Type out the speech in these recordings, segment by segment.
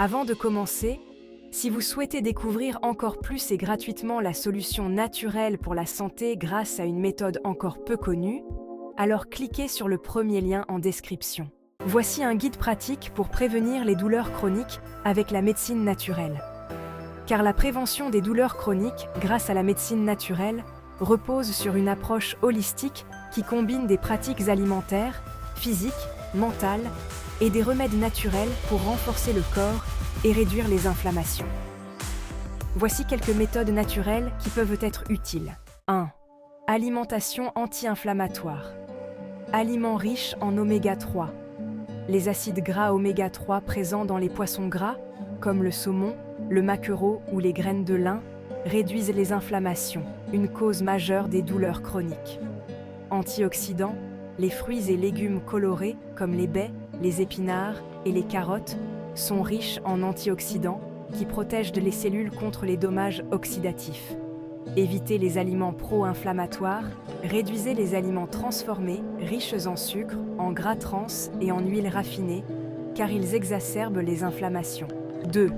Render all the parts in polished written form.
Avant de commencer, si vous souhaitez découvrir encore plus et gratuitement la solution naturelle pour la santé grâce à une méthode encore peu connue, alors cliquez sur le premier lien en description. Voici un guide pratique pour prévenir les douleurs chroniques avec la médecine naturelle. Car la prévention des douleurs chroniques grâce à la médecine naturelle repose sur une approche holistique qui combine des pratiques alimentaires, physiques, mentales et des remèdes naturels pour renforcer le corps et réduire les inflammations. Voici quelques méthodes naturelles qui peuvent être utiles. 1. Alimentation anti-inflammatoire. Aliments riches en oméga 3. Les acides gras oméga 3 présents dans les poissons gras, comme le saumon, le maquereau ou les graines de lin, réduisent les inflammations, une cause majeure des douleurs chroniques. Antioxydants. Les fruits et légumes colorés, comme les baies, les épinards et les carottes, sont riches en antioxydants qui protègent les cellules contre les dommages oxydatifs. Évitez les aliments pro-inflammatoires, réduisez les aliments transformés, riches en sucre, en gras trans et en huiles raffinées, car ils exacerbent les inflammations. 2.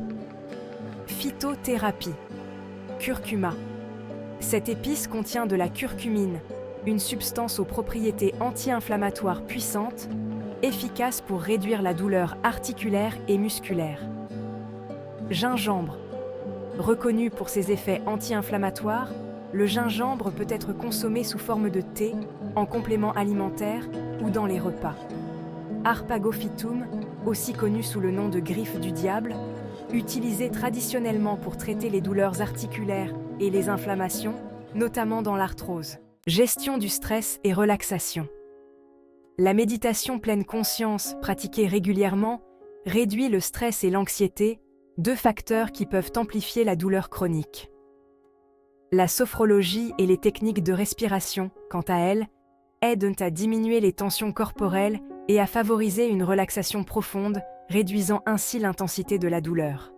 Phytothérapie. Curcuma. Cette épice contient de la curcumine, une substance aux propriétés anti-inflammatoires puissantes, efficace pour réduire la douleur articulaire et musculaire. Gingembre. Reconnu pour ses effets anti-inflammatoires, le gingembre peut être consommé sous forme de thé, en complément alimentaire ou dans les repas. Arpagophytum, aussi connu sous le nom de griffe du diable, utilisé traditionnellement pour traiter les douleurs articulaires et les inflammations, notamment dans l'arthrose. Gestion du stress et relaxation. La méditation pleine conscience, pratiquée régulièrement, réduit le stress et l'anxiété, deux facteurs qui peuvent amplifier la douleur chronique. La sophrologie et les techniques de respiration, quant à elles, aident à diminuer les tensions corporelles et à favoriser une relaxation profonde, réduisant ainsi l'intensité de la douleur.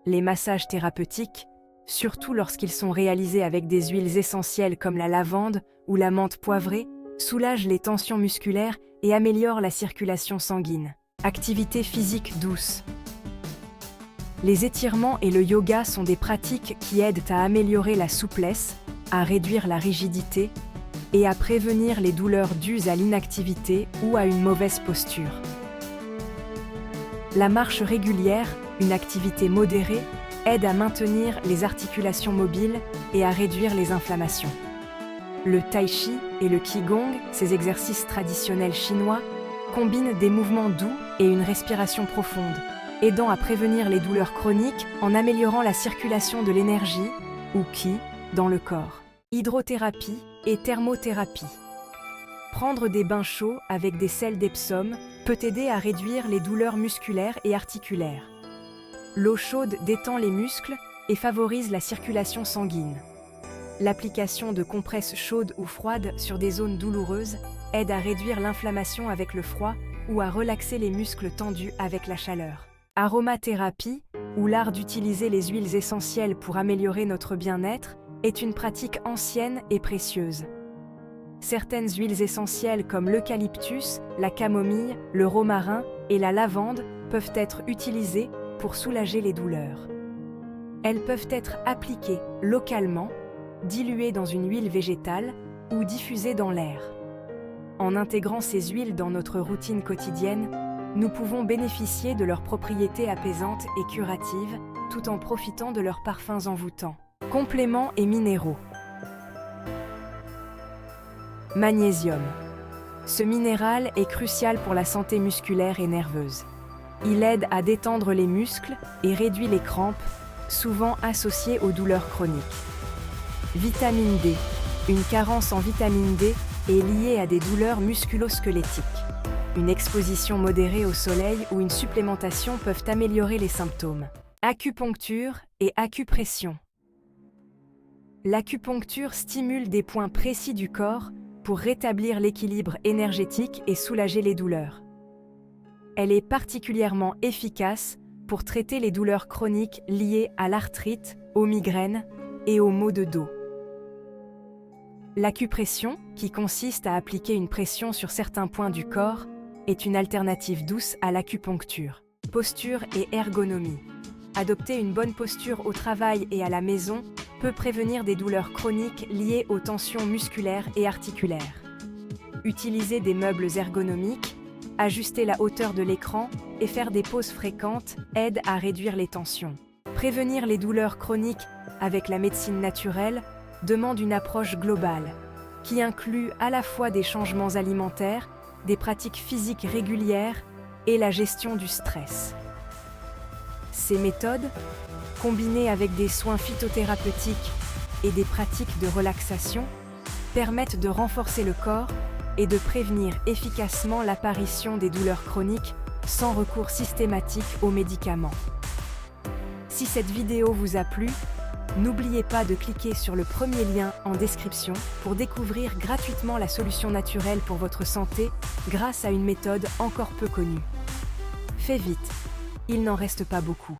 Les massages thérapeutiques, surtout lorsqu'ils sont réalisés avec des huiles essentielles comme la lavande ou la menthe poivrée, soulagent les tensions musculaires et améliorent la circulation sanguine. Activité physique douce. Les étirements et le yoga sont des pratiques qui aident à améliorer la souplesse, à réduire la rigidité et à prévenir les douleurs dues à l'inactivité ou à une mauvaise posture. La marche régulière, une activité modérée, aide à maintenir les articulations mobiles et à réduire les inflammations. Le tai chi et le qigong, ces exercices traditionnels chinois, combinent des mouvements doux et une respiration profonde, aidant à prévenir les douleurs chroniques en améliorant la circulation de l'énergie, ou qi, dans le corps. Hydrothérapie et thermothérapie. Prendre des bains chauds avec des sels d'Epsom peut aider à réduire les douleurs musculaires et articulaires. L'eau chaude détend les muscles et favorise la circulation sanguine. L'application de compresses chaudes ou froides sur des zones douloureuses aide à réduire l'inflammation avec le froid ou à relaxer les muscles tendus avec la chaleur. Aromathérapie, ou l'art d'utiliser les huiles essentielles pour améliorer notre bien-être, est une pratique ancienne et précieuse. Certaines huiles essentielles comme l'eucalyptus, la camomille, le romarin et la lavande peuvent être utilisées pour soulager les douleurs. Elles peuvent être appliquées localement, diluées dans une huile végétale ou diffusées dans l'air. En intégrant ces huiles dans notre routine quotidienne, nous pouvons bénéficier de leurs propriétés apaisantes et curatives, tout en profitant de leurs parfums envoûtants. Compléments et minéraux. Magnésium. Ce minéral est crucial pour la santé musculaire et nerveuse. Il aide à détendre les muscles et réduit les crampes, souvent associées aux douleurs chroniques. Vitamine D. Une carence en vitamine D est liée à des douleurs musculo-squelettiques. Une exposition modérée au soleil ou une supplémentation peuvent améliorer les symptômes. Acupuncture et acupression. L'acupuncture stimule des points précis du corps pour rétablir l'équilibre énergétique et soulager les douleurs. Elle est particulièrement efficace pour traiter les douleurs chroniques liées à l'arthrite, aux migraines et aux maux de dos. L'acupression, qui consiste à appliquer une pression sur certains points du corps, est une alternative douce à l'acupuncture. Posture et ergonomie. Adopter une bonne posture au travail et à la maison peut prévenir des douleurs chroniques liées aux tensions musculaires et articulaires. Utiliser des meubles ergonomiques, ajuster la hauteur de l'écran et faire des pauses fréquentes aide à réduire les tensions. Prévenir les douleurs chroniques avec la médecine naturelle demande une approche globale, qui inclut à la fois des changements alimentaires, des pratiques physiques régulières et la gestion du stress. Ces méthodes, combinées avec des soins phytothérapeutiques et des pratiques de relaxation, permettent de renforcer le corps et de prévenir efficacement l'apparition des douleurs chroniques sans recours systématique aux médicaments. Si cette vidéo vous a plu, n'oubliez pas de cliquer sur le premier lien en description pour découvrir gratuitement la solution naturelle pour votre santé grâce à une méthode encore peu connue. Fais vite, il n'en reste pas beaucoup.